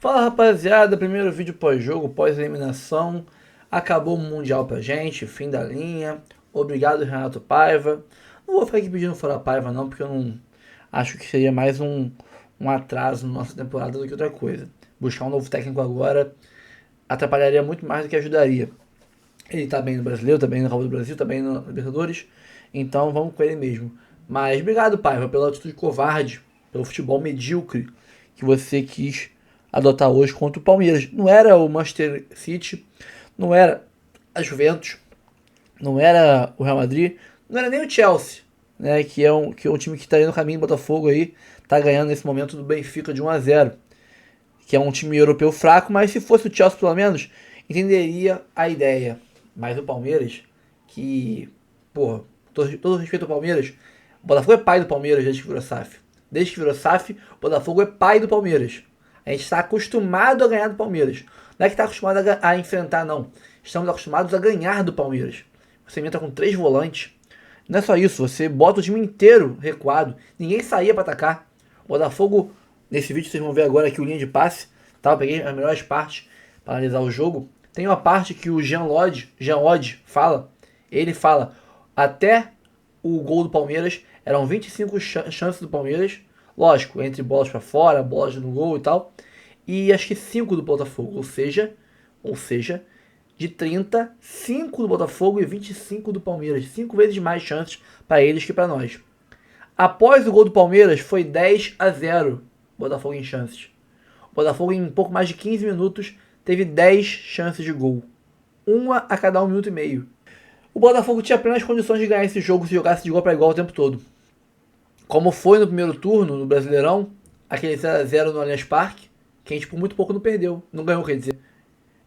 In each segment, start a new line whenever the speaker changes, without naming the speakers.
Fala rapaziada, primeiro vídeo pós-jogo, pós-eliminação. Acabou o Mundial pra gente, fim da linha. Obrigado, Renato Paiva. Não vou ficar aqui pedindo fora Paiva não, porque eu não acho que seria mais um atraso na nossa temporada do que outra coisa. Buscar um novo técnico agora atrapalharia muito mais do que ajudaria. Ele tá bem no Brasileiro, tá bem no Copa do Brasil, tá bem no Libertadores. Então vamos com ele mesmo. Mas obrigado, Paiva, pela atitude covarde, pelo futebol medíocre que você quis adotar hoje contra o Palmeiras. Não era o Manchester City, não era a Juventus, não era o Real Madrid, não era nem o Chelsea, né, que é um time que está aí no caminho do Botafogo aí, tá ganhando nesse momento do Benfica de 1-0, que é um time europeu fraco, mas se fosse o Chelsea pelo menos, entenderia a ideia. Mas o Palmeiras, que, porra, todo respeito ao Palmeiras, o Botafogo é pai do Palmeiras desde que virou SAF. Desde que virou SAF, o Botafogo é pai do Palmeiras. A gente está acostumado a ganhar do Palmeiras. Não é que está acostumado a enfrentar, não. Estamos acostumados a ganhar do Palmeiras. Você entra com 3 volantes. Não é só isso, você bota o time inteiro recuado. Ninguém saía para atacar. O Botafogo, nesse vídeo vocês vão ver agora aqui o linha de passe. Tá? Eu peguei as melhores partes para analisar o jogo. Tem uma parte que o Jean Oddi fala. Ele fala, até o gol do Palmeiras, eram 25 chances do Palmeiras. Lógico, entre bolas para fora, bolas no gol e tal. E acho que 5 do Botafogo. Ou seja, de 30, 5 do Botafogo e 25 do Palmeiras. 5 vezes mais chances para eles que para nós. Após o gol do Palmeiras, foi 10-0 Botafogo em chances. O Botafogo, em pouco mais de 15 minutos, teve 10 chances de gol. Uma a cada 1 minuto e meio. O Botafogo tinha plenas condições de ganhar esse jogo se jogasse de igual para igual o tempo todo. Como foi no primeiro turno, no Brasileirão, aquele 0x0 no Allianz Parque, que a gente por muito pouco não perdeu. Não ganhou, quer dizer.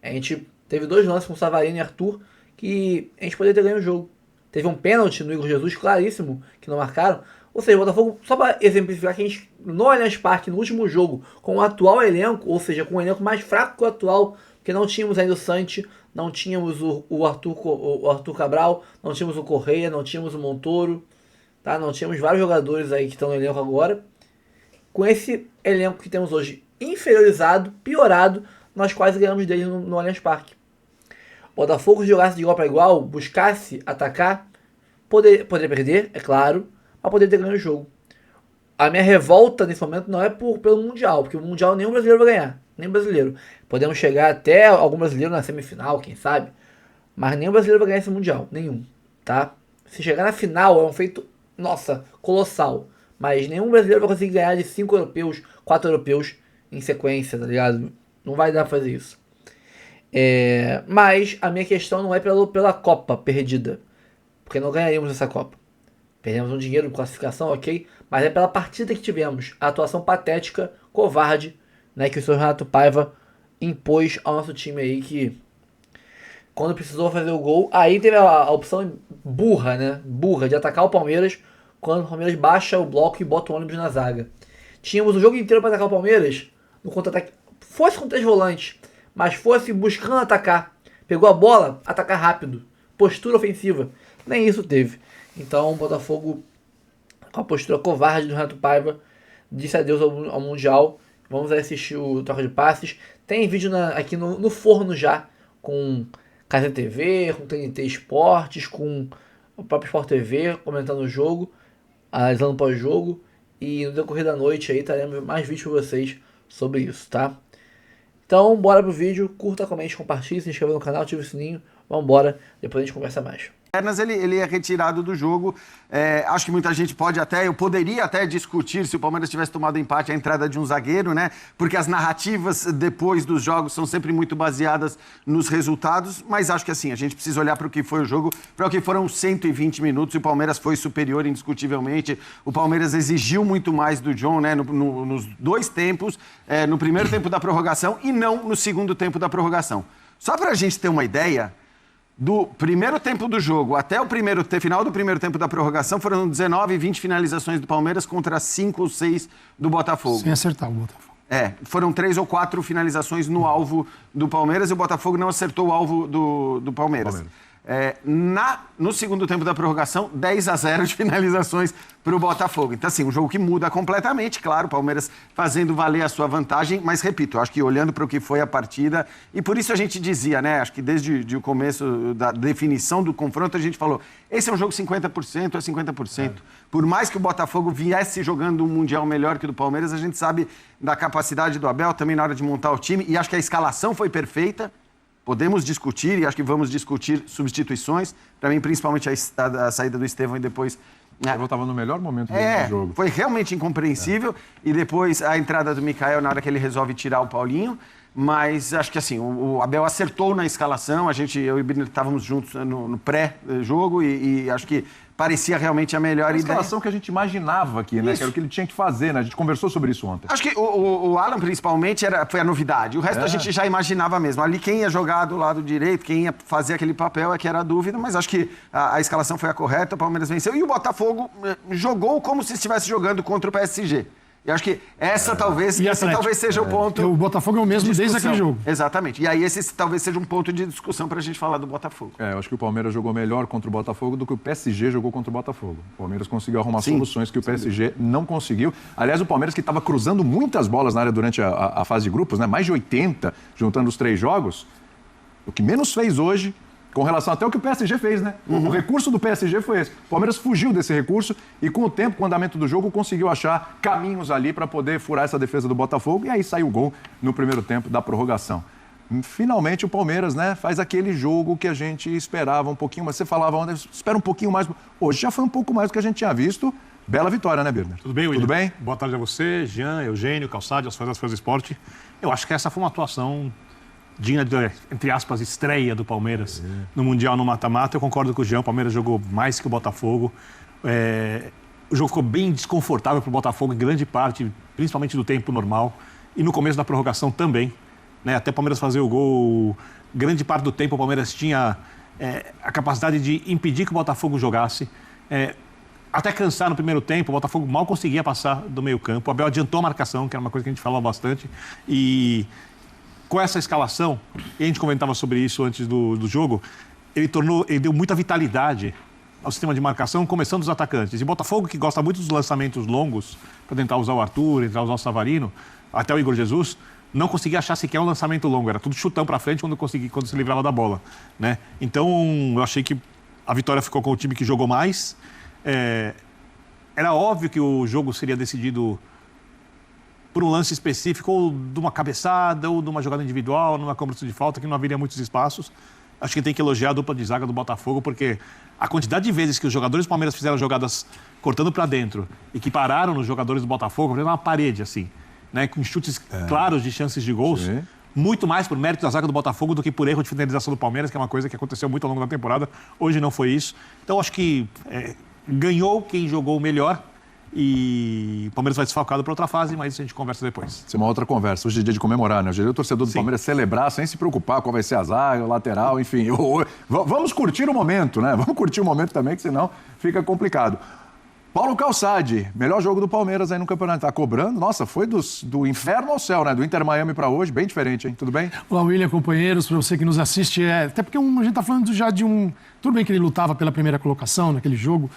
A gente teve 2 lances com Savarino e Arthur que a gente poderia ter ganho o jogo. Teve um pênalti no Igor Jesus, claríssimo, que não marcaram. Ou seja, o Botafogo, só para exemplificar que a gente, no Allianz Parque, no último jogo, com o atual elenco, ou seja, com um elenco mais fraco que o atual, porque não tínhamos ainda o Santi, não tínhamos o Arthur Cabral, não tínhamos o Correia, não tínhamos o Montoro, tá? Não tínhamos vários jogadores aí que estão no elenco agora. Com esse elenco que temos hoje inferiorizado, piorado, nós quase ganhamos dele no Allianz Parque. O Botafogo, se jogasse de igual para igual, buscasse atacar, poderia perder, é claro, mas poderia ter ganho o jogo. A minha revolta nesse momento não é pelo Mundial, porque o Mundial nenhum brasileiro vai ganhar, nem brasileiro. Podemos chegar até algum brasileiro na semifinal, quem sabe, mas nenhum brasileiro vai ganhar esse Mundial, nenhum, tá? Se chegar na final é um feito, nossa, colossal, mas nenhum brasileiro vai conseguir ganhar de 5 europeus, 4 europeus em sequência, tá ligado? Não vai dar pra fazer isso. Mas a minha questão não é pela Copa perdida, porque não ganharíamos essa Copa. Perdemos um dinheiro de classificação, ok, mas é pela partida que tivemos, a atuação patética, covarde, né, que o senhor Renato Paiva impôs ao nosso time aí, que quando precisou fazer o gol, aí teve a opção burra, né, de atacar o Palmeiras, quando o Palmeiras baixa o bloco e bota o ônibus na zaga. Tínhamos o jogo inteiro para atacar o Palmeiras, no contra-ataque, fosse com 3 volantes, mas fosse buscando atacar. Pegou a bola, atacar rápido. Postura ofensiva. Nem isso teve. Então o Botafogo, com a postura covarde do Renato Paiva, disse adeus ao Mundial. Vamos assistir o troca de passes. Tem vídeo aqui no forno já, com Casa TV, com TNT Esportes, com o próprio Sport TV, comentando o jogo, analisando o pós-jogo. E no decorrer da noite aí teremos mais vídeos para vocês sobre isso, tá? Então, bora pro vídeo, curta, comente, compartilhe, se inscreva no canal, ative o sininho, vambora, depois a gente conversa mais.
Ele é retirado do jogo. Acho que muita gente eu poderia até discutir se o Palmeiras tivesse tomado empate a entrada de um zagueiro, né? Porque as narrativas depois dos jogos são sempre muito baseadas nos resultados, mas acho que assim, a gente precisa olhar para o que foi o jogo, para o que foram 120 minutos, e o Palmeiras foi superior indiscutivelmente. O Palmeiras exigiu muito mais do John, né? Nos 2 tempos, no primeiro tempo da prorrogação e não no segundo tempo da prorrogação. Só para a gente ter uma ideia, do primeiro tempo do jogo até o final do primeiro tempo da prorrogação, foram 19, 20 finalizações do Palmeiras contra 5 ou 6 do Botafogo.
Sem acertar o Botafogo.
Foram 3 ou 4 finalizações no alvo do Palmeiras e o Botafogo não acertou o alvo do Palmeiras. No segundo tempo da prorrogação, 10-0 de finalizações para o Botafogo. Então, assim, um jogo que muda completamente, claro, o Palmeiras fazendo valer a sua vantagem, mas, repito, acho que olhando para o que foi a partida, e por isso a gente dizia, né, acho que desde o começo da definição do confronto, a gente falou, esse é um jogo 50%, é 50%. Por mais que o Botafogo viesse jogando um Mundial melhor que o do Palmeiras, a gente sabe da capacidade do Abel, também na hora de montar o time, e acho que a escalação foi perfeita. Podemos discutir, e acho que vamos discutir substituições. Para mim, principalmente a saída do Estevão e depois...
Eu estava no melhor momento do jogo.
Foi realmente incompreensível. E depois a entrada do Mikael na hora que ele resolve tirar o Paulinho. Mas acho que assim, o Abel acertou na escalação. Eu e o Birner estávamos juntos no pré-jogo e acho que parecia realmente a melhor ideia. A
escalação que a gente imaginava aqui, né? Que era o que ele tinha que fazer, né? A gente conversou sobre isso ontem.
Acho que o Alan, principalmente, foi a novidade. O resto a gente já imaginava mesmo. Ali quem ia jogar do lado direito, quem ia fazer aquele papel é que era a dúvida, mas acho que a escalação foi a correta, o Palmeiras venceu. E o Botafogo jogou como se estivesse jogando contra o PSG. E acho que esse talvez seja o ponto.
O Botafogo é o mesmo desde aquele jogo.
Exatamente. E aí esse talvez seja um ponto de discussão para a gente falar do Botafogo.
Eu acho que o Palmeiras jogou melhor contra o Botafogo do que o PSG jogou contra o Botafogo. O Palmeiras conseguiu arrumar soluções que o PSG não conseguiu. Aliás, o Palmeiras que estava cruzando muitas bolas na área durante a fase de grupos, né? Mais de 80, juntando os 3 jogos. O que menos fez hoje, com relação até ao que o PSG fez, né? O recurso do PSG foi esse. O Palmeiras fugiu desse recurso e, com o tempo, com o andamento do jogo, conseguiu achar caminhos ali para poder furar essa defesa do Botafogo. E aí saiu o gol no primeiro tempo da prorrogação. Finalmente, o Palmeiras, né, faz aquele jogo que a gente esperava um pouquinho, mas você falava, espera um pouquinho mais. Hoje já foi um pouco mais do que a gente tinha visto. Bela vitória, né, Birner?
Tudo bem, William?
Tudo bem?
Boa tarde a você, Jean, Eugênio, Calçade, aos fãs das Fãs do Esporte. Eu acho que essa foi uma atuação digna de, entre aspas, estreia do Palmeiras no Mundial no mata-mata. Eu concordo com o Jean, o Palmeiras jogou mais que o Botafogo. O jogo ficou bem desconfortável para o Botafogo em grande parte, principalmente do tempo normal. E no começo da prorrogação também. Né? Até o Palmeiras fazer o gol, grande parte do tempo o Palmeiras tinha a capacidade de impedir que o Botafogo jogasse. Até cansar no primeiro tempo, o Botafogo mal conseguia passar do meio campo. O Abel adiantou a marcação, que era uma coisa que a gente falava bastante. E com essa escalação, e a gente comentava sobre isso antes do jogo, ele deu muita vitalidade ao sistema de marcação, começando dos atacantes. E o Botafogo, que gosta muito dos lançamentos longos, para tentar usar o Arthur, tentar usar o Savarino, até o Igor Jesus, não conseguia achar sequer um lançamento longo. Era tudo chutão para frente quando se livrava da bola. Né? Então, eu achei que a vitória ficou com o time que jogou mais. Era óbvio que o jogo seria decidido por um lance específico, ou de uma cabeçada, ou de uma jogada individual, numa cobrança de falta, que não haveria muitos espaços. Acho que tem que elogiar a dupla de zaga do Botafogo, porque a quantidade de vezes que os jogadores do Palmeiras fizeram jogadas cortando para dentro e que pararam nos jogadores do Botafogo, por exemplo, uma parede, assim, né, com chutes claros de chances de gols, muito mais por mérito da zaga do Botafogo do que por erro de finalização do Palmeiras, que é uma coisa que aconteceu muito ao longo da temporada. Hoje não foi isso. Então, acho que ganhou quem jogou melhor. E o Palmeiras vai desfalcado para outra fase, mas isso a gente conversa depois.
Isso é uma outra conversa. Hoje é dia de comemorar, né? Hoje é dia do torcedor do Palmeiras celebrar sem se preocupar qual vai ser a zaga, o lateral, enfim. Vamos curtir o momento, né? Vamos curtir o momento também, que senão fica complicado. Paulo Calçade, melhor jogo do Palmeiras aí no campeonato. Tá cobrando? Nossa, foi do inferno ao céu, né? Do Inter Miami para hoje, bem diferente, hein? Tudo bem?
Olá, William, companheiros, para você que nos assiste. Até porque a gente tá falando já de um... Tudo bem que ele lutava pela primeira colocação naquele jogo,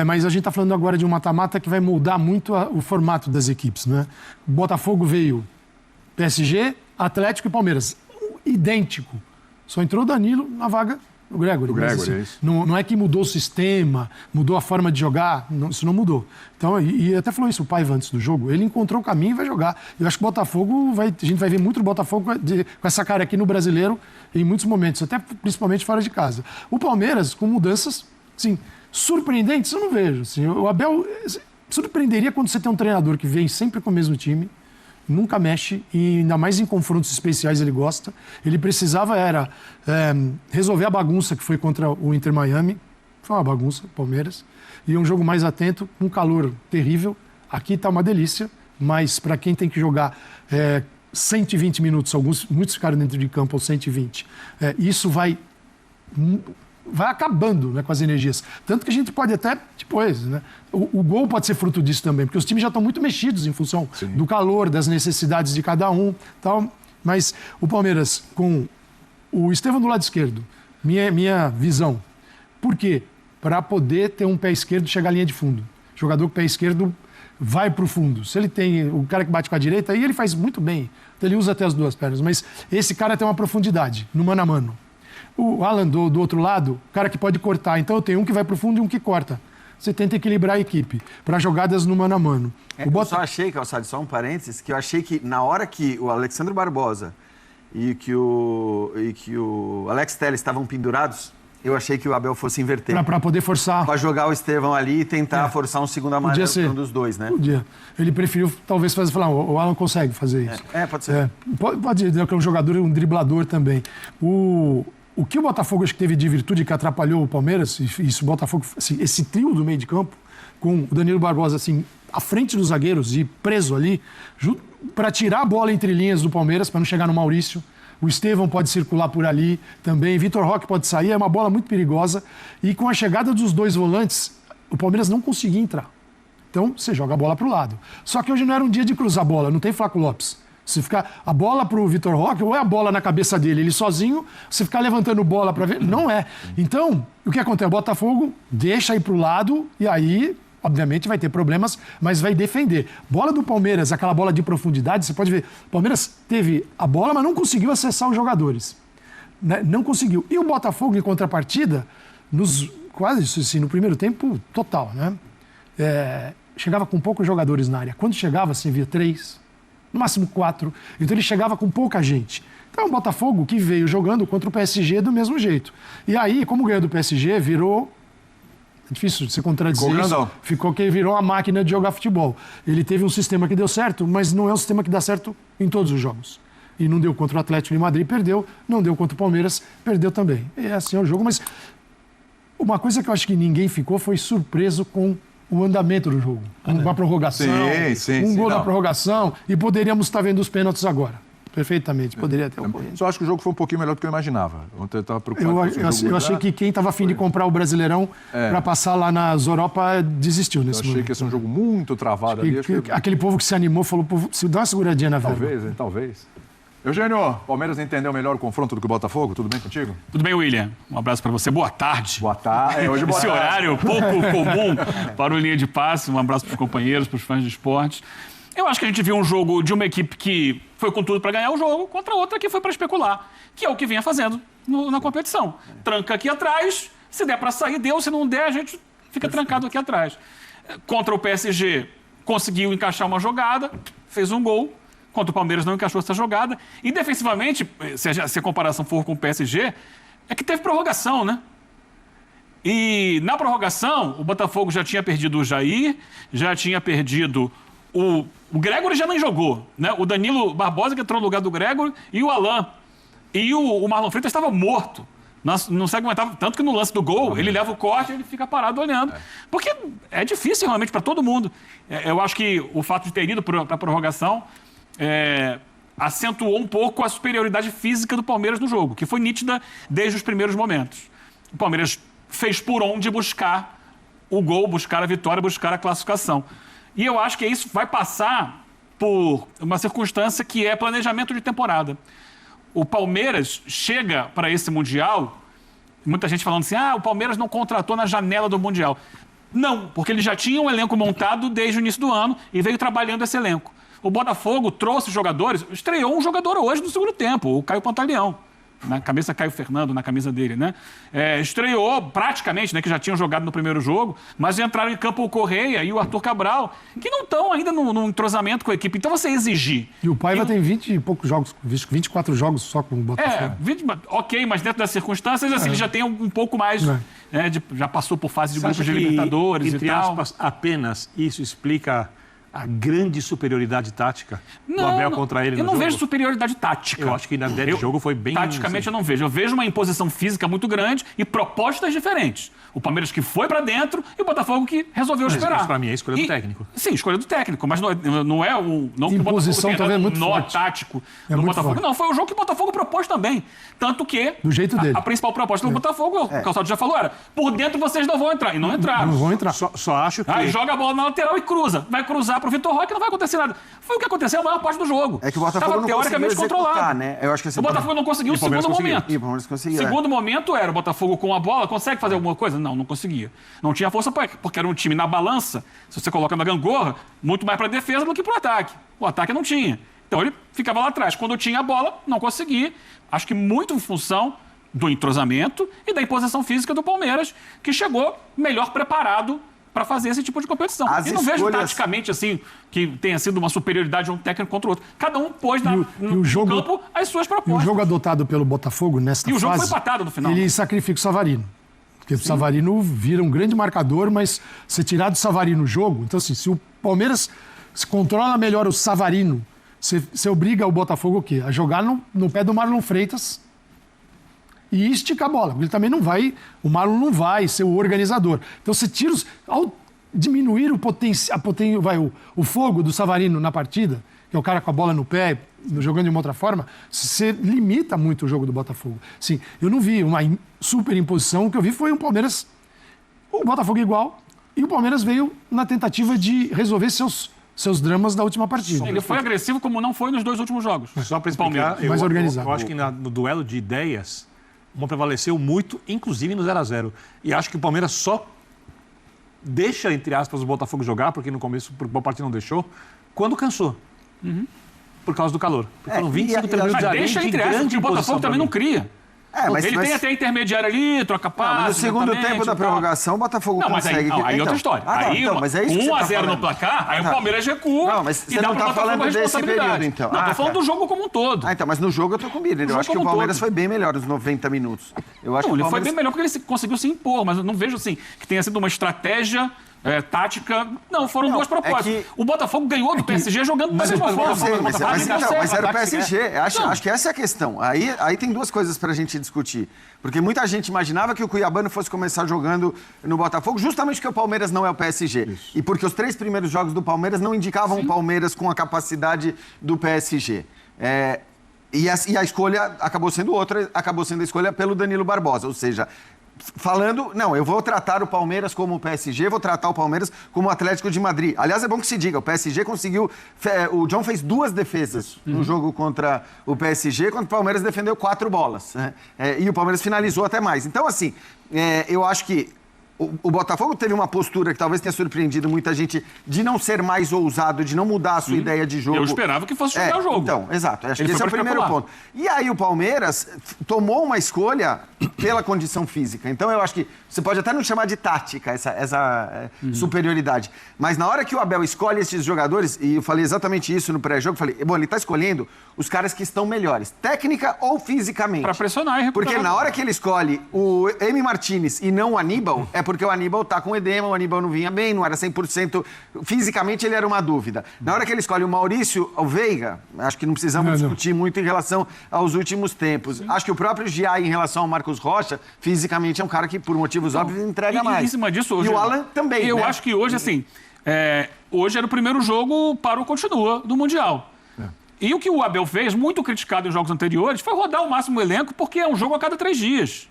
mas a gente está falando agora de um mata-mata que vai moldar muito o formato das equipes, né? O Botafogo veio PSG, Atlético e Palmeiras. Idêntico. Só entrou o Danilo na vaga do Gregório.
É isso.
Não é que mudou o sistema, mudou a forma de jogar, isso não mudou. Então, e até falou isso o Paiva antes do jogo, ele encontrou o caminho e vai jogar. Eu acho que o Botafogo, a gente vai ver muito o Botafogo com essa cara aqui no Brasileiro em muitos momentos, até principalmente fora de casa. O Palmeiras, com mudanças, sim, surpreendentes, eu não vejo. Assim, o Abel surpreenderia quando você tem um treinador que vem sempre com o mesmo time, nunca mexe, e ainda mais em confrontos especiais ele gosta. Ele precisava resolver a bagunça que foi contra o Inter Miami. Foi uma bagunça, Palmeiras. E um jogo mais atento, um calor terrível. Aqui está uma delícia, mas para quem tem que jogar 120 minutos, muitos ficaram dentro de campo aos 120, isso vai acabando, né, com as energias. Tanto que a gente pode até, depois, né, o gol pode ser fruto disso também, porque os times já estão muito mexidos em função do calor, das necessidades de cada um, tal. Mas o Palmeiras, com o Estevão do lado esquerdo, Minha visão. Por quê? Para poder ter um pé esquerdo chegar à linha de fundo. Jogador com pé esquerdo vai para o fundo. Se ele tem o cara que bate com a direita, aí ele faz muito bem. Então ele usa até as duas pernas. Mas esse cara tem uma profundidade no mano a mano. O Alan, do outro lado, o cara que pode cortar. Então eu tenho um que vai para o fundo e um que corta. Você tenta equilibrar a equipe para jogadas no mano a mano.
Eu só achei, Calçado, só um parênteses, que eu achei que na hora que o Alexandre Barbosa e que o Alex Telles estavam pendurados, eu achei que o Abel fosse inverter.
Para poder forçar.
Para jogar o Estevão ali e tentar forçar um segundo amarelo para um dos dois, né?
Podia. Ele preferiu talvez falar, o Alan consegue fazer isso.
Pode ser.
Pode dizer que é um jogador, um driblador também. O que o Botafogo acho que teve de virtude que atrapalhou o Palmeiras, isso, o Botafogo, assim, esse trio do meio de campo, com o Danilo Barbosa assim, à frente dos zagueiros e preso ali, para tirar a bola entre linhas do Palmeiras, para não chegar no Maurício. O Estevão pode circular por ali também, Vitor Roque pode sair, é uma bola muito perigosa. E com a chegada dos dois volantes, o Palmeiras não conseguia entrar. Então, você joga a bola para o lado. Só que hoje não era um dia de cruzar a bola, não tem Flaco Lopes. Se ficar a bola para o Vitor Roque, ou é a bola na cabeça dele, ele sozinho, você ficar levantando bola para ver, não é. Então, o que acontece? O Botafogo deixa ir para o lado e aí, obviamente, vai ter problemas, mas vai defender. Bola do Palmeiras, aquela bola de profundidade, você pode ver, o Palmeiras teve a bola, mas não conseguiu acessar os jogadores. Né? Não conseguiu. E o Botafogo, em contrapartida, quase assim, no primeiro tempo, total, né? Chegava com poucos jogadores na área. Quando chegava, você via 3, no máximo 4. Então ele chegava com pouca gente. Então é um Botafogo que veio jogando contra o PSG do mesmo jeito. E aí, como ganhou do PSG, virou... É difícil você contradizer isso. Ficou que virou uma máquina de jogar futebol. Ele teve um sistema que deu certo, mas não é um sistema que dá certo em todos os jogos. E não deu contra o Atlético de Madrid, perdeu. Não deu contra o Palmeiras, perdeu também. E assim é o jogo, mas uma coisa que eu acho que ninguém ficou foi surpreso com o andamento do jogo. Uma prorrogação, gol na prorrogação, e poderíamos estar vendo os pênaltis agora. Perfeitamente, poderia ter ocorrido.
Só acho que o jogo foi um pouquinho melhor do que eu imaginava. Ontem eu estava preocupado.
Eu achei que quem estava afim de comprar o Brasileirão para passar lá nas Europa desistiu nesse momento.
Eu achei que ia ser um jogo muito travado ali.
Aquele povo que se animou falou, se dá uma seguradinha na verba.
Talvez. Eugênio, Palmeiras entendeu melhor o confronto do que o Botafogo? Tudo bem contigo?
Tudo bem, William. Um abraço para você. Boa tarde.
Boa tarde. Hoje boa
Esse
tarde.
horário pouco comum para o Linha de Passe. Um abraço para os companheiros, para os fãs de esporte. Eu acho que a gente viu um jogo de uma equipe que foi com tudo para ganhar o jogo contra outra que foi para especular, que é o que vinha fazendo na competição. Tranca aqui atrás, se der para sair, deu. Se não der, a gente fica trancado aqui atrás. Contra o PSG, conseguiu encaixar uma jogada, fez um gol. Contra o Palmeiras não encaixou essa jogada. E defensivamente, se a comparação for com o PSG, é que teve prorrogação, né? E na prorrogação, o Botafogo já tinha perdido o Jair, já tinha perdido o Gregory, já nem jogou, né? O Danilo Barbosa, que entrou no lugar do Gregory, e o Alan. E o Marlon Freitas estava morto. Não se aguentava. Tanto que no lance do gol, ele leva o corte e ele fica parado olhando. Porque é difícil realmente para todo mundo. Eu acho que o fato de ter ido para a prorrogação acentuou um pouco a superioridade física do Palmeiras no jogo, que foi nítida desde os primeiros momentos. O Palmeiras fez por onde buscar o gol, buscar a vitória, buscar a classificação. E eu acho que isso vai passar por uma circunstância que é planejamento de temporada. O Palmeiras chega para esse Mundial, muita gente falando assim, o Palmeiras não contratou na janela do Mundial. Não, porque ele já tinha um elenco montado desde o início do ano e veio trabalhando esse elenco. O Botafogo trouxe jogadores, estreou um jogador hoje no segundo tempo, o Caio Pantaleão. Na cabeça Caio Fernando, na camisa dele, né? Estreou praticamente, né, que já tinham jogado no primeiro jogo, mas entraram em campo o Correia e o Arthur Cabral, que não estão ainda no entrosamento com a equipe. Então você exigir...
E o Paiva tem 20 e poucos jogos, 24 jogos só com o Botafogo.
20, ok, mas dentro das circunstâncias, assim, ele já tem um pouco mais... já passou por fase de grupos de Libertadores e tal.
Entre aspas, apenas isso explica a grande superioridade tática do Abel contra ele no jogo?
Eu não vejo superioridade tática.
Eu acho que na ideia de jogo foi bem...
Taticamente eu não vejo. Eu vejo uma imposição física muito grande e propostas diferentes. O Palmeiras que foi para dentro e o Botafogo que resolveu esperar.
Isso para mim é escolha do técnico.
Sim, escolha do técnico, mas não é o... Não
imposição
que o Botafogo
talvez muito
nó
forte.
tático
do
Botafogo.
Forte.
Não, foi o jogo que o Botafogo propôs também. Tanto que...
Do jeito dele.
A principal proposta do Botafogo, o Calçado já falou, era por dentro vocês não vão entrar. E não entraram.
Não vão entrar.
Só acho que...
Aí joga a bola na lateral e cruza. Vai cruzar, passar para o Vitor Roque, não vai acontecer nada. Foi o que aconteceu a maior parte do jogo.
É que o Botafogo
Tava
não
teoricamente
conseguiu executar,
controlado.
né? Eu acho que
O Botafogo não conseguiu o segundo momento.
E o Palmeiras conseguiu.
Segundo momento era o Botafogo com a bola, consegue fazer alguma coisa? Não conseguia. Não tinha força porque era um time na balança, se você coloca na gangorra, muito mais para defesa do que para o ataque. O ataque não tinha. Então ele ficava lá atrás. Quando tinha a bola, não conseguia. Acho que muito em função do entrosamento e da imposição física do Palmeiras, que chegou melhor preparado para fazer esse tipo de competição. E não vejo taticamente assim que tenha sido uma superioridade de um técnico contra o outro. Cada um pôs no campo as suas propostas.
E o jogo adotado pelo Botafogo nesta fase...
E o jogo foi empatado no final.
Ele sacrifica o Savarino. Porque o Savarino vira um grande marcador, mas se tirar do Savarino o jogo... Então, assim, se o Palmeiras se controla melhor o Savarino, você obriga o Botafogo o quê? A jogar no pé do Marlon Freitas e esticar a bola. Porque ele também não vai... O Marlon não vai ser o organizador. Então, você tira ao diminuir o fogo do Savarino na partida, que é o cara com a bola no pé, jogando de uma outra forma, você limita muito o jogo do Botafogo. Sim, eu não vi uma super imposição. O que eu vi foi o Botafogo igual, e o Palmeiras veio na tentativa de resolver seus dramas da última partida.
Ele foi agressivo como não foi nos 2 últimos jogos.
Só para explicar,
mais organizado.
Eu acho que no duelo de ideias, uma prevaleceu muito, inclusive no 0-0. E acho que o Palmeiras só deixa, entre aspas, o Botafogo jogar, porque no começo, por boa parte, não deixou, quando cansou. Por causa do calor. Foram 25 minutos
mas deixa, entre aspas, porque o Botafogo também não cria. Ele tem até intermediário ali, troca passe.
Mas no segundo tempo da prorrogação, o Botafogo consegue.
Aí outra história. Aí,
mas é isso que
1-0 no placar, aí o Palmeiras recua.
Não, mas você não está falando desse período, então.
Não, estou falando do jogo como um todo.
Então, mas no jogo eu tô com medo. Eu acho que o Palmeiras foi bem melhor nos 90 minutos.
Ele foi bem melhor porque ele conseguiu se impor, mas eu não vejo assim que tenha sido uma estratégia tática. Não, foram duas propostas. O Botafogo ganhou do PSG jogando da mesma forma.
Mas era o PSG. Acho que essa é a questão. Aí tem duas coisas pra gente discutir. Porque muita gente imaginava que o Cuiabano fosse começar jogando no Botafogo, justamente porque o Palmeiras não é o PSG. Isso. E porque os 3 primeiros jogos do Palmeiras não indicavam o Palmeiras com a capacidade do PSG. E a escolha acabou sendo outra, acabou sendo a escolha pelo Danilo Barbosa. Ou seja, falando, não, eu vou tratar o Palmeiras como o PSG, vou tratar o Palmeiras como o Atlético de Madrid. Aliás, é bom que se diga, o PSG conseguiu... O John fez 2 defesas no jogo contra o PSG, quando o Palmeiras defendeu 4 bolas. Né? E o Palmeiras finalizou até mais. Então, assim, eu acho que o Botafogo teve uma postura que talvez tenha surpreendido muita gente de não ser mais ousado, de não mudar a sua ideia de jogo.
Eu esperava que fosse jogar o jogo.
Então, exato. Acho que esse é o primeiro ponto. E aí o Palmeiras tomou uma escolha pela condição física. Então eu acho que você pode até não chamar de tática essa superioridade. Mas na hora que o Abel escolhe esses jogadores, e eu falei exatamente isso no pré-jogo, falei, ele está escolhendo os caras que estão melhores, técnica ou fisicamente.
Para pressionar e recuperar.
Porque na hora que ele escolhe o Emi Martinez e não o Aníbal, é porque o Aníbal tá com edema, o Aníbal não vinha bem, não era 100%. Fisicamente ele era uma dúvida. Na hora que ele escolhe o Maurício, o Veiga, acho que não precisamos discutir muito em relação aos últimos tempos. Acho que o próprio Giai, em relação ao Marcos Rocha, fisicamente é um cara que, por motivos óbvios, entrega mais.
Em cima disso, hoje,
e o Alan também,
eu acho que hoje, assim, hoje era o primeiro jogo para o continua do Mundial. E o que o Abel fez, muito criticado em jogos anteriores, foi rodar o máximo elenco, porque é um jogo a cada 3 dias.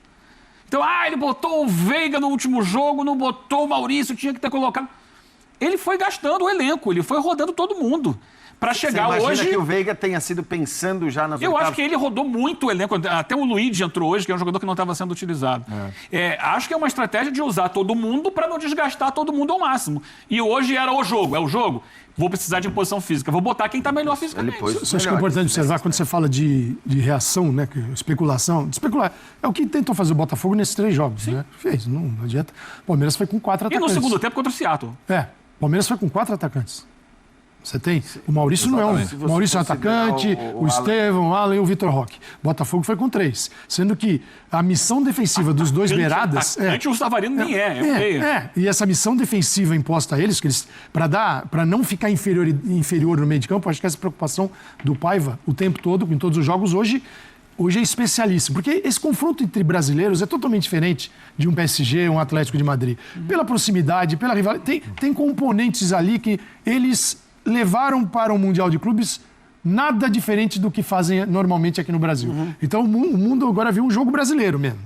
Então, ele botou o Veiga no último jogo, não botou o Maurício, tinha que ter colocado. Ele foi gastando o elenco, ele foi rodando todo mundo. Para chegar
hoje... Você imagina que
o
Veiga tenha sido pensando já nas
oitavas? Eu acho que ele rodou muito o elenco. Até o Luigi entrou hoje, que é um jogador que não estava sendo utilizado. Acho que é uma estratégia de usar todo mundo para não desgastar todo mundo ao máximo. E hoje era o jogo. É o jogo. Vou precisar de imposição física. Vou botar quem está melhor fisicamente.
Você acha que é importante observar quando você fala de reação, né? Especulação. Especular. É o que tentou fazer o Botafogo nesses 3 jogos. Né? Fez, não adianta. O Palmeiras foi com 4 atacantes.
E no segundo tempo contra o Seattle.
O Palmeiras foi com 4 atacantes. Você tem? O Maurício não é um. O Maurício é um atacante, o Estevão, o Alan e o Vitor Roque. Botafogo foi com 3. Sendo que a missão defensiva dos 2 beiradas.
O Savarino nem
E essa missão defensiva imposta a eles, para não ficar inferior no meio de campo, acho que essa preocupação do Paiva o tempo todo, em todos os jogos, hoje é especialíssimo. Porque esse confronto entre brasileiros é totalmente diferente de um PSG, um Atlético de Madrid. Pela proximidade, pela rivalidade. Tem componentes ali que eles levaram para o Mundial de Clubes nada diferente do que fazem normalmente aqui no Brasil. Então o mundo agora viu um jogo brasileiro mesmo.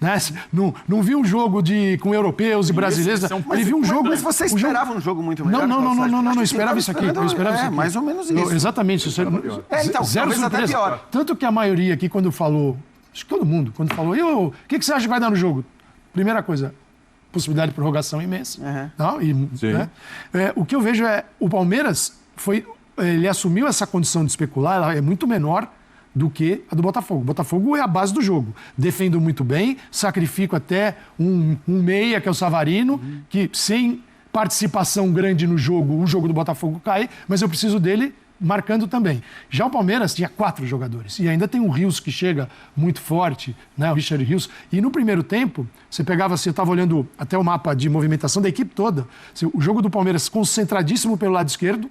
né? Não viu um jogo com europeus e brasileiros. Ele viu um jogo...
Mas você esperava um jogo muito melhor?
Não esperava isso aqui. Eu esperava isso aqui.
Mais ou menos isso.
Exatamente.
Então, talvez até pior.
Tanto que a maioria aqui, quando falou... Acho que todo mundo, quando falou... o que você acha que vai dar no jogo? Primeira coisa... possibilidade de prorrogação imensa. Não, né? O que eu vejo é o Palmeiras ele assumiu essa condição de especular, ela é muito menor do que a do Botafogo. O Botafogo é a base do jogo. Defendo muito bem, sacrifico até um meia, que é o Savarino, que sem participação grande no jogo, o jogo do Botafogo cai, mas eu preciso dele marcando também. Já o Palmeiras tinha 4 jogadores. E ainda tem o Rios que chega muito forte, né? O Richard Rios. E no primeiro tempo, você pegava assim, eu estava olhando até o mapa de movimentação da equipe toda. O jogo do Palmeiras concentradíssimo pelo lado esquerdo.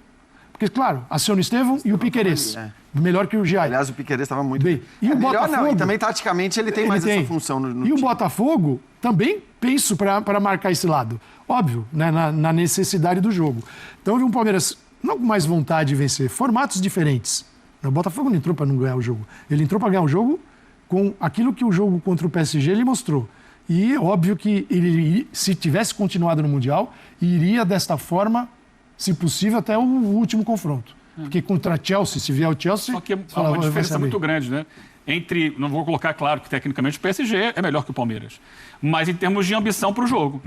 Porque, claro, aciona o Estevão e o Piquerez. Melhor que o Giai.
Aliás, o Piquerez estava muito
bem. E o Botafogo,
não, e também, taticamente, ele tem mais essa função no
E
time.
o Botafogo também penso para marcar esse lado. Óbvio, né, na necessidade do jogo. Então, eu vi um Palmeiras não com mais vontade de vencer, formatos diferentes. O Botafogo não entrou para não ganhar o jogo. Ele entrou para ganhar o jogo com aquilo que o jogo contra o PSG ele mostrou. E óbvio que ele, se tivesse continuado no Mundial, iria desta forma, se possível, até o último confronto. Porque contra Chelsea, se vier o Chelsea...
Só que há uma diferença muito grande, né? Não vou colocar claro que tecnicamente o PSG é melhor que o Palmeiras, mas em termos de ambição para o jogo.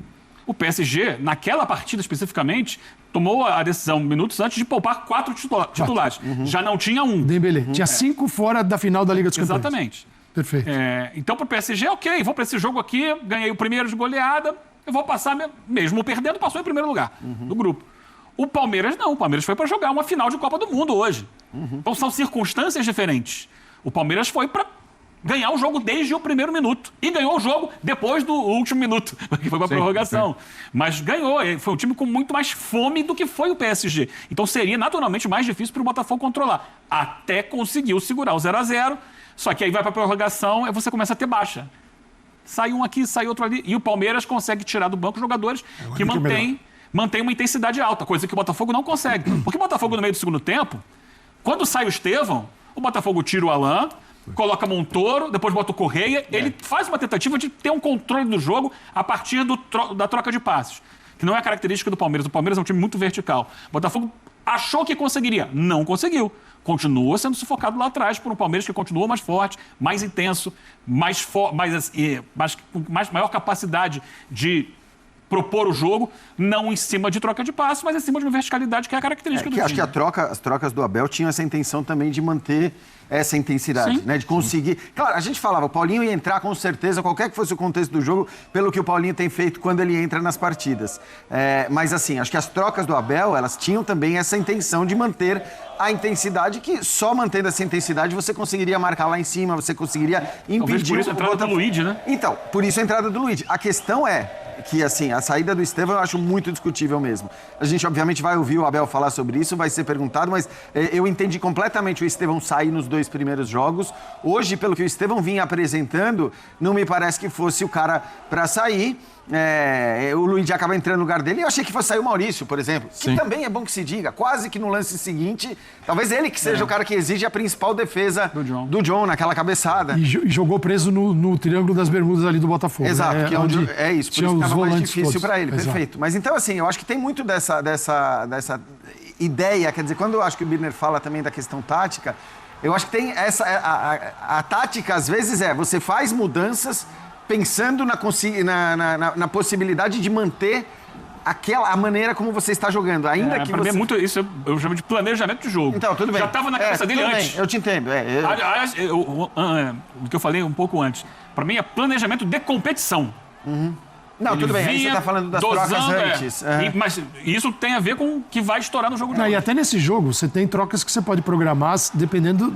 O PSG, naquela partida especificamente, tomou a decisão minutos antes de poupar 4 titulares. Já não tinha um.
Dembélé. Tinha 5 fora da final da Liga dos Campeões.
Exatamente.
Perfeito.
Então, para o PSG, ok, vou para esse jogo aqui, ganhei o primeiro de goleada, eu vou passar, mesmo perdendo, passou em primeiro lugar do grupo. O Palmeiras não. O Palmeiras foi para jogar uma final de Copa do Mundo hoje. Então, são circunstâncias diferentes. O Palmeiras foi para ganhar o jogo desde o primeiro minuto. E ganhou o jogo depois do último minuto, que foi para a prorrogação. Mas ganhou. Foi um time com muito mais fome do que foi o PSG. Então seria naturalmente mais difícil para o Botafogo controlar. Até conseguiu segurar o 0-0. Só que aí vai para a prorrogação e você começa a ter baixa. Sai um aqui, sai outro ali. E o Palmeiras consegue tirar do banco jogadores que mantém uma intensidade alta, coisa que o Botafogo não consegue. Porque o Botafogo, no meio do segundo tempo, quando sai o Estevão, o Botafogo tira o Alain, coloca Montoro, depois bota o Correia. Ele faz uma tentativa de ter um controle do jogo a partir da troca de passes, que não é a característica do Palmeiras. O Palmeiras é um time muito vertical. O Botafogo achou que conseguiria, não conseguiu. Continua sendo sufocado lá atrás por um Palmeiras que continua mais forte, mais intenso, maior capacidade de propor o jogo, não em cima de troca de passes, mas em cima de uma verticalidade que é a característica do time.
Acho que as trocas do Abel tinham essa intenção também de manter essa intensidade, né? De conseguir... Claro, a gente falava, o Paulinho ia entrar com certeza, qualquer que fosse o contexto do jogo, pelo que o Paulinho tem feito quando ele entra nas partidas. Mas assim, acho que as trocas do Abel, elas tinham também essa intenção de manter a intensidade, que só mantendo essa intensidade você conseguiria marcar lá em cima, você conseguiria impedir...
Talvez por isso a entrada do Luiz, né?
Então, por isso a entrada do Luiz. A questão é que, assim, a saída do Estevão eu acho muito discutível mesmo. A gente, obviamente, vai ouvir o Abel falar sobre isso, vai ser perguntado, mas eu entendi completamente o Estevão sair nos 2 primeiros jogos. Hoje, pelo que o Estevão vinha apresentando, não me parece que fosse o cara para sair. O Luiz acaba entrando no lugar dele. Eu achei que fosse sair o Maurício, por exemplo. Que também é bom que se diga. Quase que no lance seguinte, talvez ele que seja o cara que exige a principal defesa do John naquela cabeçada.
E jogou preso no Triângulo das Bermudas ali do Botafogo.
Exato, que
onde
é isso. Por isso ficava mais difícil para ele. Exato. Perfeito. Mas então, assim, eu acho que tem muito dessa ideia. Quer dizer, quando eu acho que o Birner fala também da questão tática, eu acho que tem essa... A tática, às vezes, você faz mudanças pensando na possibilidade de manter a maneira como você está jogando. Ainda que você...
muito isso eu chamo de planejamento de jogo.
Então, tudo bem.
Já estava na cabeça dele antes.
Bem, eu te entendo.
Aliás, o que eu falei um pouco antes, para mim é planejamento de competição.
Não, tudo bem, aí você está falando das trocas antes.
Mas isso tem a ver com o que vai estourar no jogo de hoje.
E até nesse jogo, você tem trocas que você pode programar dependendo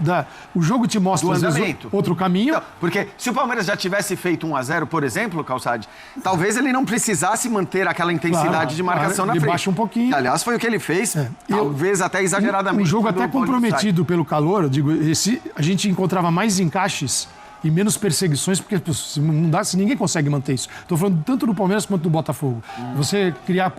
o jogo te mostra, às vezes, outro caminho.
Então, porque se o Palmeiras já tivesse feito 1-0, por exemplo, Calçade, talvez ele não precisasse manter aquela intensidade de marcação na frente.
Ele baixa um pouquinho.
Aliás, foi o que ele fez, talvez até exageradamente.
Um jogo até comprometido pelo calor, eu digo, a gente encontrava mais encaixes e menos perseguições, porque se ninguém consegue manter isso. Estou falando tanto do Palmeiras quanto do Botafogo. Você criar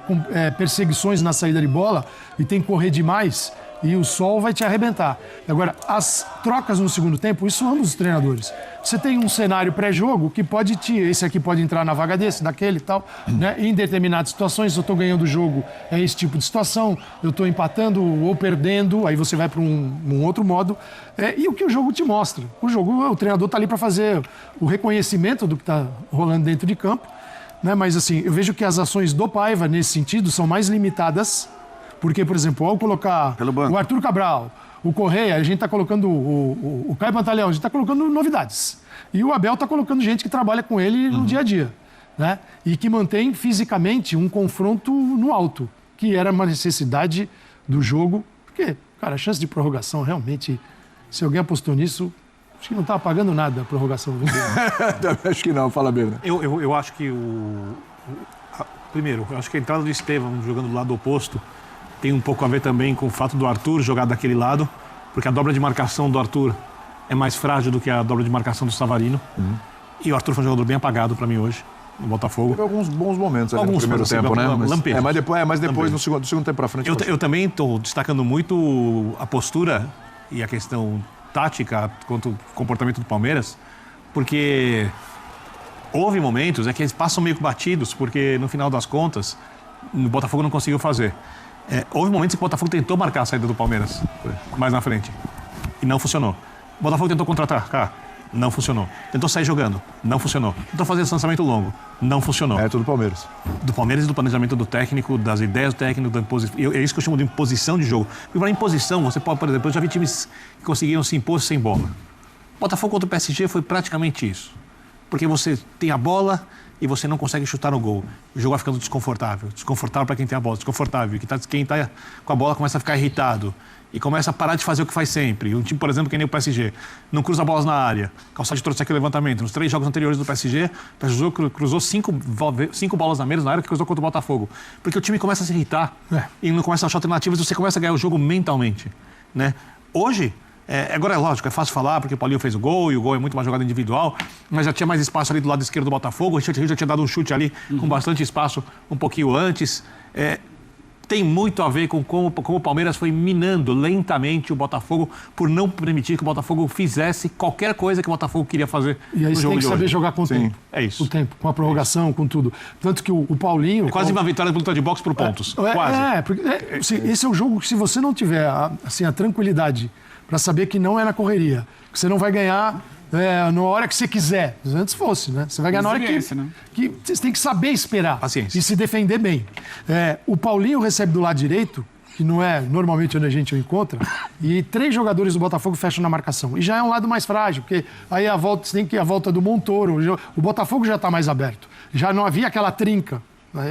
perseguições na saída de bola e tem que correr demais, e o sol vai te arrebentar. Agora, as trocas no segundo tempo, isso ambos os treinadores. Você tem um cenário pré-jogo que pode esse aqui pode entrar na vaga desse, daquele e tal, né? Em determinadas situações, se eu estou ganhando o jogo, é esse tipo de situação, eu estou empatando ou perdendo, aí você vai para um outro modo. E o que o jogo te mostra? O treinador está ali para fazer o reconhecimento do que está rolando dentro de campo, né? Mas assim, eu vejo que as ações do Paiva, nesse sentido, são mais limitadas. Porque, por exemplo, ao colocar o Arthur Cabral, o Correia, a gente está colocando o Caio Pantaleão, a gente está colocando novidades. E o Abel está colocando gente que trabalha com ele no dia a dia, né? E que mantém fisicamente um confronto no alto, que era uma necessidade do jogo. Porque, cara, a chance de prorrogação realmente, se alguém apostou nisso, acho que não estava pagando nada a prorrogação.
Acho que não, fala mesmo.
Eu acho que primeiro, eu acho que a entrada do Estevão jogando do lado oposto tem um pouco a ver também com o fato do Arthur jogar daquele lado, porque a dobra de marcação do Arthur é mais frágil do que a dobra de marcação do Savarino. E o Arthur foi um jogador bem apagado para mim hoje, no Botafogo.
Teve alguns bons momentos ali no primeiro tempo, né? Mas depois, no segundo tempo para frente...
Eu também estou destacando muito a postura e a questão tática quanto ao comportamento do Palmeiras, porque houve momentos que eles passam meio batidos, porque no final das contas, o Botafogo não conseguiu fazer. Houve momentos que o Botafogo tentou marcar a saída do Palmeiras mais na frente e não funcionou. O Botafogo tentou contra-atacar, não funcionou. Tentou sair jogando, não funcionou. Tentou fazer esse lançamento longo, não funcionou.
É tudo do Palmeiras.
Do Palmeiras e do planejamento do técnico, das ideias do técnico, é isso que eu chamo de imposição de jogo. Porque para imposição, você pode, por exemplo, eu já vi times que conseguiram se impor sem bola. O Botafogo contra o PSG foi praticamente isso. Porque você tem a bola e você não consegue chutar no gol. O jogo vai ficando desconfortável. Desconfortável para quem tem a bola, desconfortável. Quem está com a bola começa a ficar irritado e começa a parar de fazer o que faz sempre. Um time, por exemplo, que nem o PSG, não cruza bolas na área. Calçade trouxe aquele levantamento. Nos 3 jogos anteriores do PSG, o PSG cruzou 5 bolas a menos na área que cruzou contra o Botafogo. Porque o time começa a se irritar e não começa a achar alternativas e você começa a ganhar o jogo mentalmente, né? Hoje, agora é lógico, é fácil falar porque o Paulinho fez o gol e o gol é muito mais jogada individual, mas já tinha mais espaço ali do lado esquerdo do Botafogo, o Richard já tinha dado um chute ali com bastante espaço um pouquinho antes. Tem muito a ver com como o Palmeiras foi minando lentamente o Botafogo por não permitir que o Botafogo fizesse qualquer coisa que o Botafogo queria fazer
no jogo de hoje. E aí você tem que saber jogar com o tempo.
É isso.
O tempo, com a prorrogação, com tudo. Tanto que o Paulinho...
É quase uma vitória de luta de boxe por pontos. Quase.
Porque esse é o jogo que se você não tiver a tranquilidade para saber que não é na correria, que você não vai ganhar na hora que você quiser. Antes fosse, né? Você vai ganhar na hora que você tem que saber esperar.
Paciência.
E se defender bem. O Paulinho recebe do lado direito, que não é normalmente onde a gente o encontra, e 3 jogadores do Botafogo fecham na marcação. E já é um lado mais frágil, porque aí você tem que ir a volta do Montoro. O Botafogo já está mais aberto. Já não havia aquela trinca.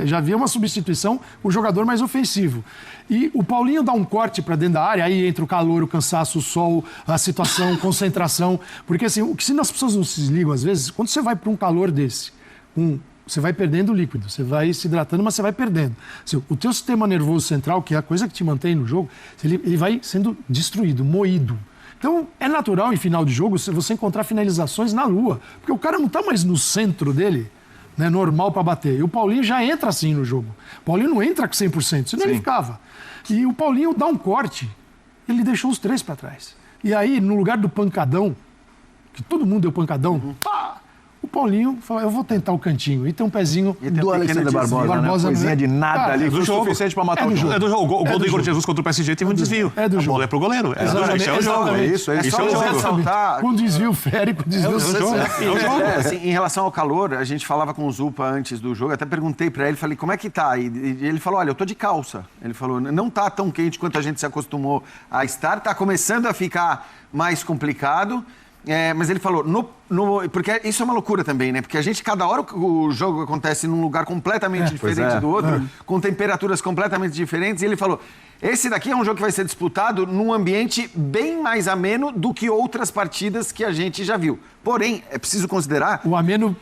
Já havia uma substituição, o jogador mais ofensivo. E o Paulinho dá um corte para dentro da área, aí entra o calor, o cansaço, o sol, a situação, concentração. Porque assim, o que se as pessoas não se ligam às vezes, quando você vai para um calor desse, você vai perdendo líquido, você vai se hidratando, mas você vai perdendo. Assim, o teu sistema nervoso central, que é a coisa que te mantém no jogo, ele vai sendo destruído, moído. Então, é natural em final de jogo você encontrar finalizações na lua, porque o cara não está mais no centro dele, né, normal para bater. E o Paulinho já entra assim no jogo. O Paulinho não entra com 100%, senão ele ficava. E o Paulinho dá um corte, ele deixou os 3 para trás. E aí, no lugar do pancadão, que todo mundo deu pancadão, pá! O Paulinho falou, eu vou tentar o cantinho. E tem um pezinho
do Alexandre Barbosa, né? Coisinha de nada ali, foi o suficiente para matar o jogo.
É do jogo. O gol do Igor Jesus contra o PSG teve um desvio.
É do jogo.
A bola é pro goleiro.
Isso é o jogo. Isso é o jogo.
Com desvio férico, desvio
jogo.
Em relação ao calor, a gente falava com o Zupa antes do jogo, até perguntei para ele, falei, como é que tá? E ele falou, olha, eu tô de calça. Ele falou, não tá tão quente quanto a gente se acostumou a estar, tá começando a ficar mais complicado. Mas ele falou, porque isso é uma loucura também, né? Porque cada hora o jogo acontece num lugar completamente diferente do outro, com temperaturas completamente diferentes, e ele falou, esse daqui é um jogo que vai ser disputado num ambiente bem mais ameno do que outras partidas que a gente já viu. Porém, é preciso considerar...
O ameno...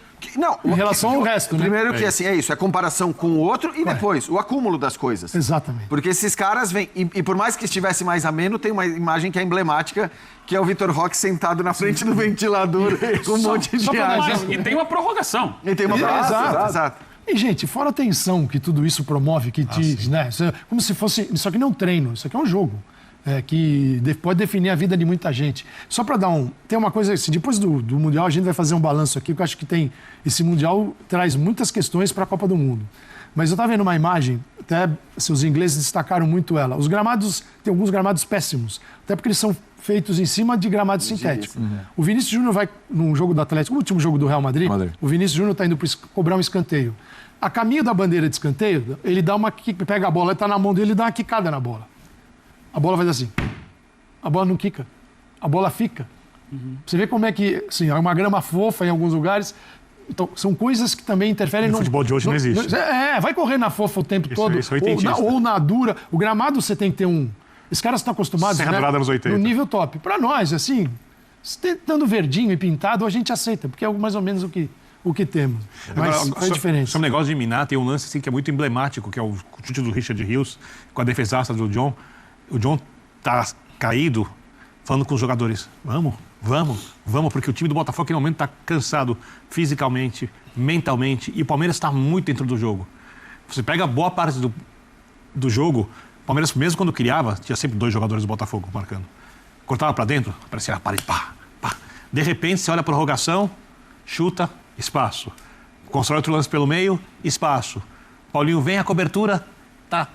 em relação ao resto, né?
Primeiro que assim, é comparação com o outro e depois o acúmulo das coisas.
Exatamente.
Porque esses caras vêm, e por mais que estivesse mais ameno, tem uma imagem que é emblemática, que é o Vitor Roque sentado na frente do ventilador com um monte de ar.
E tem uma prorrogação.
E tem uma prorrogação, exato.
E, gente, fora a tensão que tudo isso promove, que diz, né? Como se fosse... Isso aqui não é um treino, isso aqui é um jogo. pode definir a vida de muita gente. Só para dar tem uma coisa assim, depois do Mundial a gente vai fazer um balanço aqui, porque eu acho que esse Mundial traz muitas questões para a Copa do Mundo. Mas eu estava vendo uma imagem, até os ingleses destacaram muito ela. Os gramados, tem alguns gramados péssimos, até porque eles são feitos em cima de gramados sintéticos. O Vinícius Júnior vai num jogo do Atlético, no último jogo do Real Madrid. O Vinícius Júnior está indo cobrar um escanteio. A caminho da bandeira de escanteio, ele dá pega a bola, está na mão dele e dá uma quicada na bola. A bola faz assim. A bola não quica. A bola fica. Você vê como é que, assim, é uma grama fofa em alguns lugares. Então, são coisas que também interferem
no futebol de hoje não existe.
Vai correr na fofa o tempo todo. Ou na dura. O gramado você tem que ter Os caras estão acostumados, né, no nível top. Para nós, assim, estando verdinho e pintado, a gente aceita, porque é mais ou menos o que temos. Mas é diferente.
Sobre o negócio de Miná, tem um lance assim, que é muito emblemático, que é o chute do Richard Rios com a defesaça do John. O John tá caído, falando com os jogadores. Vamos, porque o time do Botafogo, naquele momento, está cansado fisicamente, mentalmente, e o Palmeiras está muito dentro do jogo. Você pega boa parte do jogo, o Palmeiras, mesmo quando criava, tinha sempre 2 jogadores do Botafogo marcando. Cortava para dentro, aparecia a parede, pá. De repente, você olha a prorrogação, chuta, espaço. Constrói outro lance pelo meio, espaço. Paulinho vem a cobertura, tá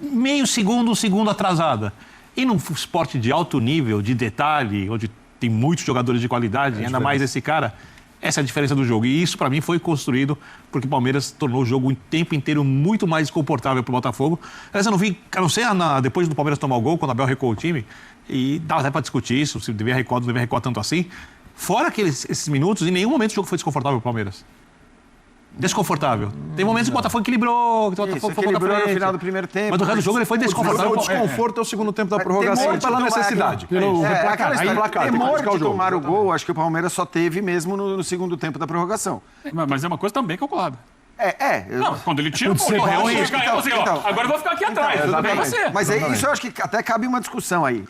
meio segundo, um segundo atrasada. E num esporte de alto nível, de detalhe, onde tem muitos jogadores de qualidade, ainda mais esse cara, essa é a diferença do jogo. E isso, para mim, foi construído porque o Palmeiras tornou o jogo o tempo inteiro muito mais desconfortável para o Botafogo. Aliás, eu não vi, a não ser depois do Palmeiras tomar o gol, quando o Abel recuou o time, e dava até para discutir isso, se devia recuar, não devia recuar tanto assim. Fora esses minutos, em nenhum momento o jogo foi desconfortável para o Palmeiras. Desconfortável. Tem momentos que o Botafogo equilibrou,
equilibrou no final do primeiro tempo.
Mas do resto do jogo ele foi desconfortável.
O desconforto é o segundo tempo da prorrogação pela necessidade.
Temor de tomar o gol, acho que o Palmeiras só teve mesmo no segundo tempo da prorrogação.
Mas é uma coisa também calculada.
Eu...
Não, quando ele tira, agora eu vou ficar aqui atrás.
Mas isso eu acho que até cabe uma discussão aí.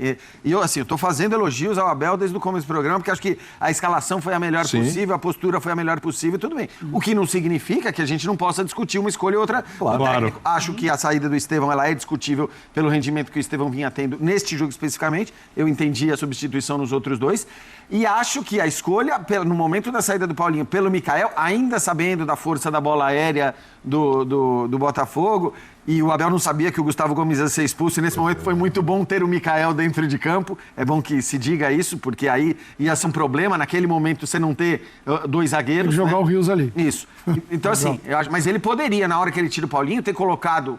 E eu tô fazendo elogios ao Abel desde o começo do programa, porque acho que a escalação foi a melhor possível, a postura foi a melhor possível, tudo bem. O que não significa que a gente não possa discutir uma escolha e outra.
Claro.
Acho que a saída do Estevão ela é discutível pelo rendimento que o Estevão vinha tendo neste jogo especificamente. Eu entendi a substituição nos outros 2. E acho que a escolha, no momento da saída do Paulinho, pelo Michael, ainda sabendo da força da bola aérea do Botafogo, e o Abel não sabia que o Gustavo Gomes ia ser expulso, e nesse momento foi muito bom ter o Michael dentro de campo. É bom que se diga isso, porque aí ia ser um problema, naquele momento, você não ter 2 zagueiros.
E jogar o Rios ali.
Isso. Então, assim, mas ele poderia, na hora que ele tira o Paulinho, ter colocado...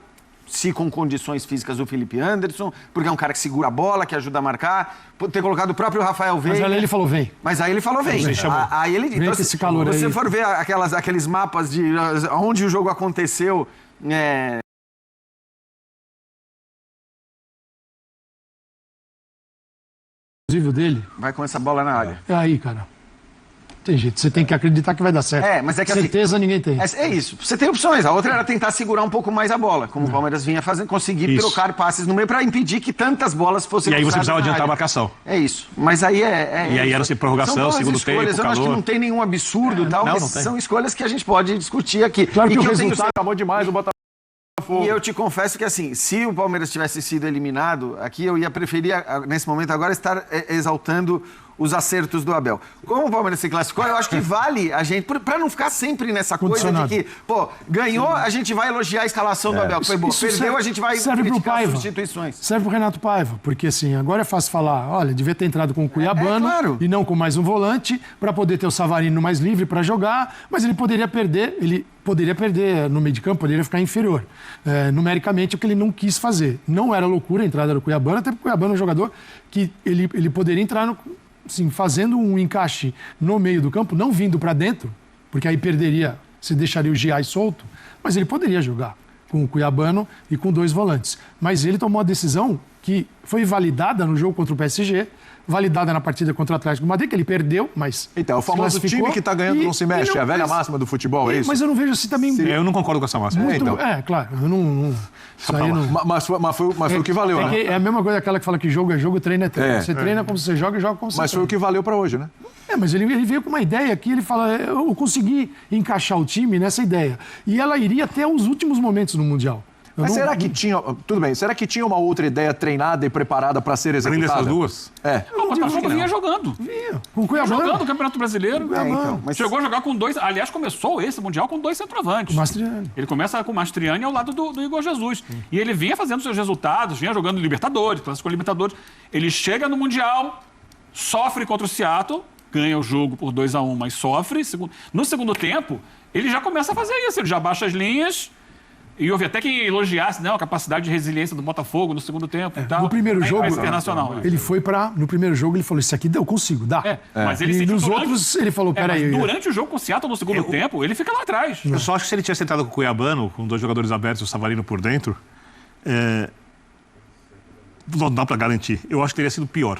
se com condições físicas, o Felipe Anderson, porque é um cara que segura a bola, que ajuda a marcar, ter colocado o próprio Rafael Veiga.
Mas aí ele falou, vem.
Aí ele,
então,
se
esse calor
você
aí.
for ver aqueles mapas de onde o jogo aconteceu...
dele.
Vai com essa bola na área.
É aí, cara. Tem jeito, você tem que acreditar que vai dar certo.
Mas é que
certeza
assim,
ninguém tem.
É isso. Você tem opções. A outra era tentar segurar um pouco mais a bola, como o Palmeiras vinha fazendo, conseguir trocar passes no meio para impedir que tantas bolas fossem.
E aí você precisava adiantar a marcação.
É isso. Mas aí
E aí era prorrogação, segundo tempo,
calor. Eu acho que não tem nenhum absurdo, tal, mas são escolhas que a gente pode discutir aqui.
Claro que o resultado
acabou demais o Botafogo.
E eu te confesso que, assim, se o Palmeiras tivesse sido eliminado, aqui eu ia preferir, nesse momento agora, estar exaltando os acertos do Abel. Como o Palmeiras se classificou, eu acho que vale a gente, para não ficar sempre nessa coisa de que, ganhou, a gente vai elogiar a escalação do Abel, foi boa. Perdeu, a gente vai criticar as substituições.
Serve pro Renato Paiva, porque assim, agora é fácil falar, olha, devia ter entrado com o Cuiabano
claro.
E não com mais um volante, para poder ter o Savarino mais livre para jogar, mas ele poderia perder no meio de campo, poderia ficar inferior. Numericamente, o que ele não quis fazer. Não era loucura a entrada do Cuiabano, até porque o Cuiabano é um jogador que ele poderia entrar assim, fazendo um encaixe no meio do campo, não vindo para dentro, porque aí se deixaria o Giai solto, mas ele poderia jogar com o Cuiabano e com 2 volantes. Mas ele tomou a decisão que foi validada no jogo contra o PSG, validada na partida contra o Atlético de Madrid, que ele perdeu, mas
então, o famoso time que está ganhando não se mexe, é a velha máxima do futebol, é isso?
Mas eu não vejo assim também...
Eu não concordo com essa máxima.
Claro, eu não... Isso aí não...
Mas foi o que valeu, né?
É a mesma coisa aquela que fala que jogo é jogo, treino é treino. Você treina como você joga e joga como você treina.
Mas foi o que valeu para hoje, né?
Mas ele veio com uma ideia aqui, ele fala, eu consegui encaixar o time nessa ideia. E ela iria até os últimos momentos no Mundial.
Mas será que tinha... Tudo bem, será que tinha uma outra ideia treinada e preparada para ser
Além
executada?
dessas duas?
O Botafogo vinha jogando.
Com o Cuiabá.
Jogando o Campeonato Brasileiro.
Então, mas
Chegou a jogar com 2... Aliás, começou esse Mundial com 2 centroavantes.
Mastriani.
Ele começa com o Mastriani ao lado do Igor Jesus. E ele vinha fazendo seus resultados, vinha jogando Libertadores, Clássico Libertadores. Ele chega no Mundial, sofre contra o Seattle, ganha o jogo por 2-1, mas sofre. No segundo tempo, ele já começa a fazer isso. Ele já baixa as linhas. E houve até quem elogiasse, a capacidade de resiliência do Botafogo no segundo tempo e tal.
No primeiro jogo,
internacional.
ele foi para... No primeiro jogo, ele falou, isso aqui eu consigo, dá.
Mas ele
E
sentiu
nos
durante...
outros, ele falou, peraí...
Mas durante o jogo com o Seattle, no segundo tempo, ele fica lá atrás.
Eu só acho que se ele tivesse sentado com o Cuiabano, com 2 jogadores abertos e o Savarino por dentro, não dá para garantir. Eu acho que teria sido pior,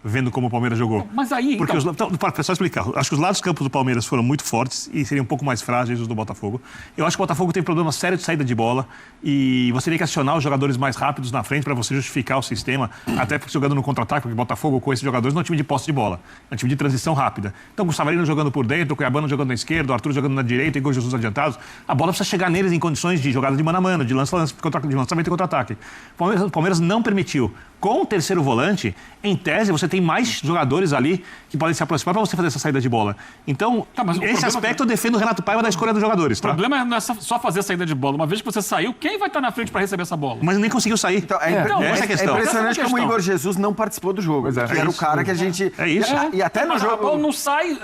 vendo como o Palmeiras jogou.
Mas aí,
Porque só explicar. Acho que os lados dos campos do Palmeiras foram muito fortes e seriam um pouco mais frágeis os do Botafogo. Eu acho que o Botafogo tem problema sério de saída de bola e você tem que acionar os jogadores mais rápidos na frente para você justificar o sistema, até porque jogando no contra-ataque, porque o Botafogo com esses jogadores não é um time de posse de bola, é um time de transição rápida. Então com o Savarino jogando por dentro, o Cuiabano jogando na esquerda, o Arthur jogando na direita, e com o Jesus adiantados, a bola precisa chegar neles em condições de jogada de mano a mano, de lançamento e contra-ataque. O Palmeiras não permitiu. Com o terceiro volante, em tese, você tem mais jogadores ali que podem se aproximar para você fazer essa saída de bola. Então, esse aspecto eu defendo o Renato Paiva da escolha dos jogadores.
O problema não é só fazer a saída de bola. Uma vez que você saiu, quem vai estar na frente para receber essa bola?
Mas nem conseguiu sair.
Então,
essa é a questão.
É impressionante
Essa é a
como o
questão.
Igor Jesus não participou do jogo. Que era o cara que a gente...
É isso.
E até no
Mas a
jogo...
bola não sai...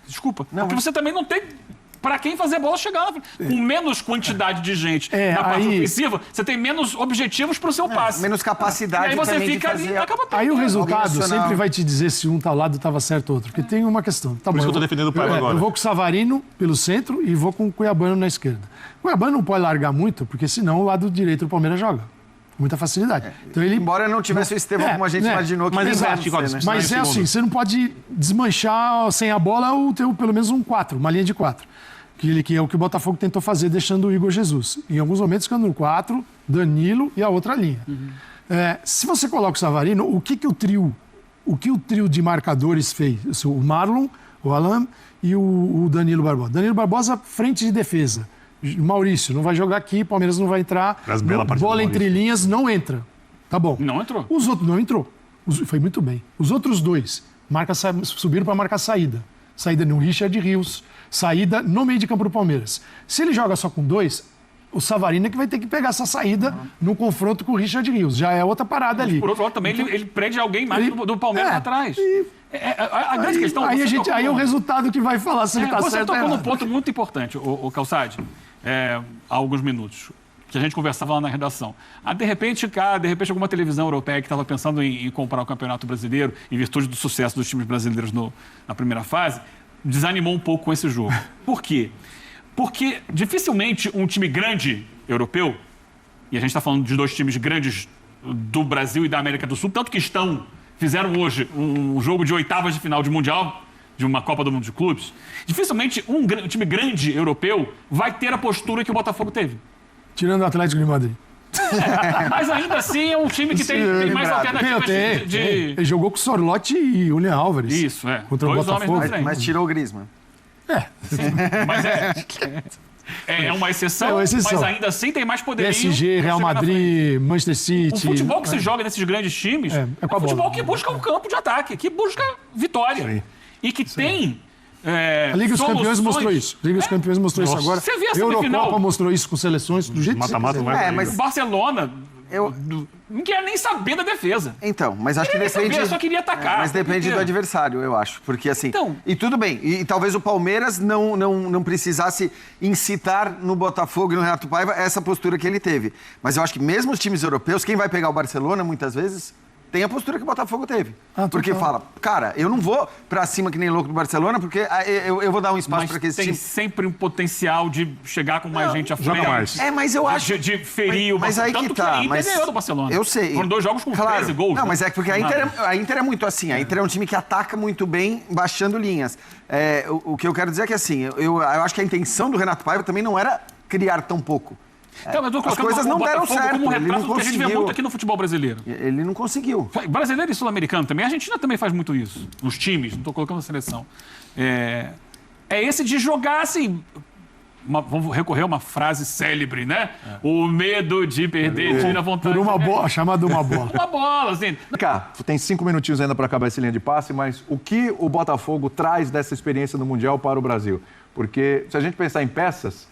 Desculpa. Porque você também não tem... Para quem fazer a bola chegar. Com menos quantidade de gente na parte ofensiva, você tem menos objetivos para o seu passe.
Menos capacidade
E aí você
também
fica
de fazer...
ali e acaba
Aí o resultado
Nacional.
sempre vai te dizer se um tá ao lado estava certo ou outro. Porque tem uma questão. Tá
Por isso
bom,
que eu tô defendendo o Paiva agora.
Eu vou com o Savarino pelo centro e vou com o Cuiabano na esquerda. O Cuiabano não pode largar muito, porque senão o lado direito do Palmeiras joga. Com muita facilidade. Então, ele...
Embora não tivesse o Estevão como a gente imaginou que
mas
fosse
inverte,
ser, né?
Mas é assim, você não pode desmanchar sem a bola ou ter pelo menos um 4, uma linha de 4. Que é o que o Botafogo tentou fazer, deixando o Igor Jesus. Em alguns momentos, ficando no 4, Danilo e a outra linha. Se você coloca o Savarino, o que o trio de marcadores fez? O Marlon, o Alan e o Danilo Barbosa. Danilo Barbosa, frente de defesa. Maurício, não vai jogar aqui, Palmeiras não vai entrar. Bola entre linhas, não entra. Tá bom.
Não entrou.
Os outros não entrou. Foi muito bem. Os outros dois subiram para marcar saída. Saída no Richard Rios, saída no meio de campo do Palmeiras. Se ele joga só com 2, o Savarino é que vai ter que pegar essa saída no confronto com o Richard Rios. Já é outra parada ali.
Por outro lado, também ele prende alguém mais do Palmeiras atrás. A grande questão...
Aí é o resultado que vai falar se ele está
Você
certo ou
tocou num
errado.
ponto muito importante, o Calçade, há alguns minutos, que a gente conversava lá na redação. De repente alguma televisão europeia que estava pensando em comprar o Campeonato Brasileiro, em virtude do sucesso dos times brasileiros na primeira fase, desanimou um pouco com esse jogo. Por quê? Porque dificilmente um time grande europeu, e a gente está falando de 2 times grandes do Brasil e da América do Sul, tanto que fizeram hoje um jogo de oitavas de final de Mundial, de uma Copa do Mundo de Clubes, dificilmente um time grande europeu vai ter a postura que o Botafogo teve.
Tirando o Atlético de Madrid.
Mas ainda assim é um time que tem mais alternativas de...
Ele jogou com o Sorlotti e o Julian Álvares.
Isso,
Contra o
2 homens
Botafogo.
na frente.
Mas tirou o Griezmann.
Mas é uma exceção,
É uma exceção.
mas ainda assim tem mais poderio.
PSG, Real Madrid, Manchester City.
O futebol que se joga nesses grandes times
É com a
futebol
bola.
que busca um campo de ataque, que busca vitória. E que tem
A Liga dos Campeões mostrou isso. A Liga dos Campeões mostrou isso agora.
Você vê a
A
semifinal.
Eurocopa mostrou isso com seleções do jeito que você
Mata-mata
quiser.
não é.
mas-
O Barcelona
Eu...
não quer nem saber da defesa.
Então, mas acho que
Queria
depende...
saber, só queria atacar.
Mas depende do
Inteiro.
adversário, eu acho. Porque assim...
Então-
E tudo bem. E talvez o Palmeiras não precisasse incitar no Botafogo e no Renato Paiva essa postura que ele teve. Mas eu acho que mesmo os times europeus, quem vai pegar o Barcelona, muitas vezes, tem a postura que o Botafogo teve. Porque fala, cara, eu não vou pra cima que nem louco do Barcelona, porque eu vou dar um espaço
Mas
para que esse
tem
time...
sempre um potencial de chegar com mais gente à frente.
joga mais.
mas eu acho...
De ferir o
Mas aí
Barcelona.
que
Tanto
tá.
que a Inter ganhou do Barcelona.
Eu sei.
Foram 2 jogos com 13 gols.
Não,
né?
mas é porque a Inter é muito assim. A Inter é um time que ataca muito bem, baixando linhas. O que eu quero dizer é que assim, eu acho que a intenção do Renato Paiva também não era criar tão pouco.
Então, eu tô
As
colocando
coisas não
o
deram
Botafogo
certo,
como um
ele
retrato
não
do que a gente vê
conseguiu.
muito aqui no futebol brasileiro.
Ele não conseguiu.
Brasileiro e sul-americano também. A Argentina também faz muito isso. Nos times, não estou colocando a seleção. É esse de jogar assim, vamos recorrer a uma frase célebre, né? O medo de perder tira a vontade.
Por uma bola, chamada uma bola.
Uma bola, assim.
Cá, tem 5 minutinhos ainda para acabar essa linha de passe, mas o que o Botafogo traz dessa experiência no Mundial para o Brasil? Porque se a gente pensar em peças,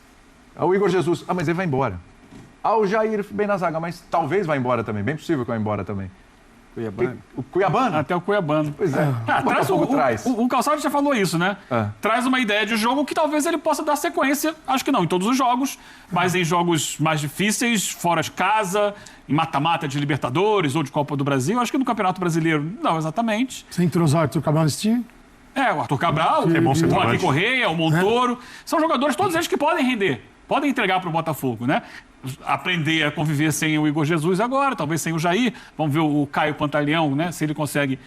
o Igor Jesus, mas ele vai embora. O Jair bem na zaga, mas talvez vá embora também, bem possível que vá embora também.
Cuiabano.
O Cuiabano?
Até o Cuiabano.
Pois é.
Traz o Calçado já falou isso, né? Traz uma ideia de jogo que talvez ele possa dar sequência, acho que não em todos os jogos, mas em jogos mais difíceis, fora de casa, em mata-mata de Libertadores ou de Copa do Brasil. Acho que no Campeonato Brasileiro, não exatamente.
Sem entrosar o Arthur Cabral nesse time?
O Arthur Cabral, o Joaquim Correia, o Montoro. São jogadores, todos eles que podem render, podem entregar para o Botafogo, né? Aprender a conviver sem o Igor Jesus agora, talvez sem o Jair. Vamos ver o Caio Pantaleão, né? Se ele consegue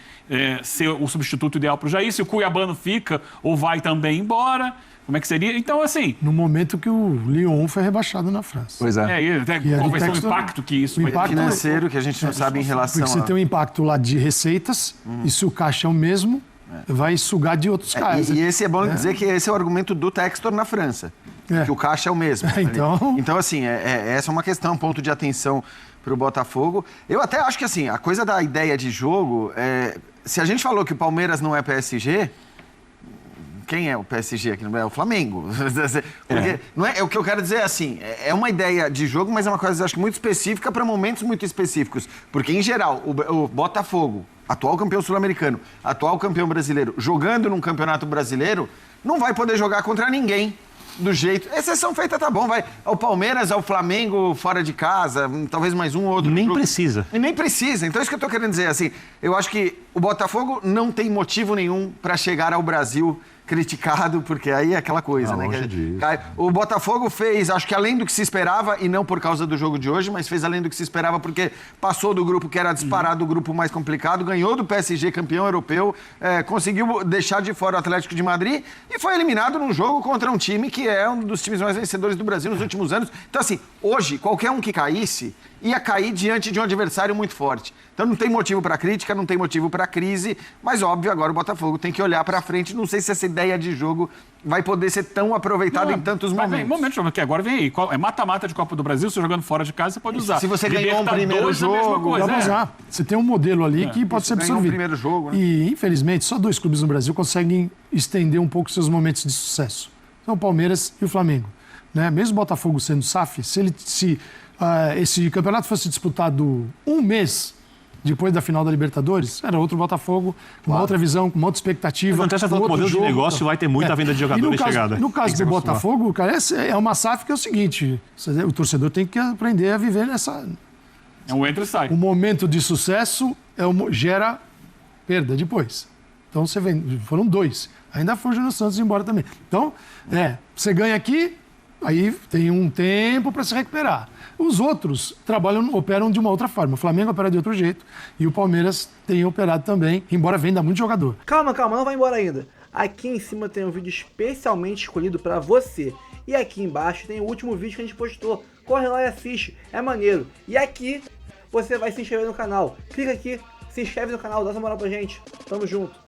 ser o substituto ideal para o Jair. Se o Cuiabano fica ou vai também embora, como é que seria? Então, assim...
No momento que o Lyon foi rebaixado na França.
Pois é.
E até qual vai ser o impacto que isso vai ter.
Financeiro que a gente não sabe em relação
Porque você tem um impacto lá de receitas, e se o caixa é o mesmo, vai sugar de outros caras.
E esse é bom dizer que esse é o argumento do Textor na França. Que o caixa é o mesmo. Então, assim, essa é uma questão, um ponto de atenção para o Botafogo. Eu até acho que, assim, a coisa da ideia de jogo, se a gente falou que o Palmeiras não é PSG, quem é o PSG aqui? É o Flamengo. Porque, não é, o que eu quero dizer é assim, é uma ideia de jogo, mas é uma coisa, acho que, muito específica para momentos muito específicos. Porque, em geral, o Botafogo, atual campeão sul-americano, atual campeão brasileiro, jogando num campeonato brasileiro, não vai poder jogar contra ninguém. Do jeito... Exceção feita, tá bom, vai. O Palmeiras, o Flamengo fora de casa, talvez mais um ou outro.
Nem precisa.
E nem precisa. Então, é isso que eu tô querendo dizer, assim, eu acho que o Botafogo não tem motivo nenhum para chegar ao Brasil criticado, porque aí é aquela coisa, né? O Botafogo fez, acho que além do que se esperava, e não por causa do jogo de hoje, mas fez além do que se esperava, porque passou do grupo que era disparado, o grupo mais complicado, ganhou do PSG, campeão europeu, conseguiu deixar de fora o Atlético de Madrid e foi eliminado num jogo contra um time que é um dos times mais vencedores do Brasil nos últimos anos. Então, assim, hoje, qualquer um que caísse, ia cair diante de um adversário muito forte. Então não tem motivo para crítica, não tem motivo para crise, mas óbvio, agora o Botafogo tem que olhar para frente. Não sei se essa ideia de jogo vai poder ser tão aproveitada em tantos momentos.
Porque agora vem aí, é mata-mata de Copa do Brasil, você jogando fora de casa, você pode usar.
Se você ganhou um primeiro jogo,
dá pra usar. Você tem um modelo ali que pode ser absorvido.
Um primeiro jogo, né?
E, infelizmente, só 2 clubes no Brasil conseguem estender um pouco seus momentos de sucesso. São o Palmeiras e o Flamengo. Né? Mesmo o Botafogo sendo SAF, se esse campeonato fosse disputado um mês depois da final da Libertadores, era outro Botafogo, com uma outra visão, com uma outra expectativa.
Acontece que o modelo de negócio vai ter muita venda de jogadores chegada.
No caso do Botafogo, cara, é uma SAF que é o seguinte, o torcedor tem que aprender a viver nessa...
É um entra e sai.
O momento de sucesso gera perda depois. Então, foram 2. Ainda foi o Júnior Santos embora também. Então, você ganha aqui, aí tem um tempo para se recuperar. Os outros operam de uma outra forma. O Flamengo opera de outro jeito e o Palmeiras tem operado também, embora venda muito jogador.
Calma, não vai embora ainda. Aqui em cima tem um vídeo especialmente escolhido para você. E aqui embaixo tem o último vídeo que a gente postou. Corre lá e assiste, é maneiro. E aqui você vai se inscrever no canal. Clica aqui, se inscreve no canal, dá essa moral pra gente. Tamo junto.